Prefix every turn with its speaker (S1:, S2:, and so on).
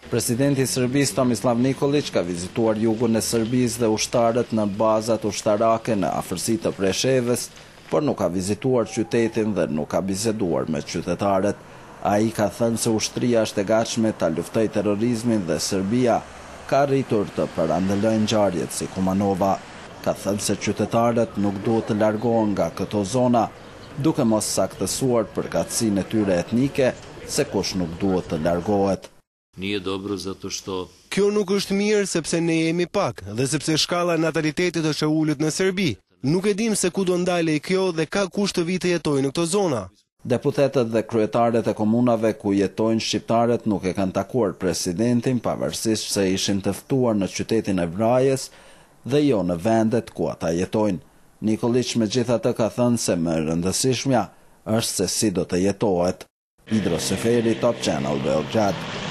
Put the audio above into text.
S1: Presidenti i Serbisë Tomislav Nikolić ka vizituar jugun e Serbisë dhe ushtarët në bazat ushtarake në afërsi të Preshevës, por nuk ka vizituar qytetin dhe nuk ka biseduar me qytetarët. Ai ka thënë se ushtria është e gatshme ta luftojë terrorizmin dhe Serbia ka arritur të parandalojë ngjarjet si Kumanova. Ka thënë se qytetarët nuk duhet të largohen nga këto zona, duke mos saktësuar përkatësinë e tyre etnike se kush nuk duhet të largohet.
S2: Nije dobro zato što
S3: Kjo nuk është mirë sepse ne jemi pak dhe sepse shkalla e natalitetit është e ulët në Serbi. Nuk e dim se ku do ndalej kjo dhe ka kush të vi të jetojë në këto zona.
S1: Deputetët dhe kryetarët e komunave ku jetojnë shqiptarët nuk e kanë takuar presidentin, pavarësisht se ishin të ftuar në qytetin e Vrajës dhe jo në vendet ku ata jetojnë. Nikolić megjithatë ka thënë se më e rëndësishmja është se si do të jetohet. Idro Seferi, Top Channel, Beograd.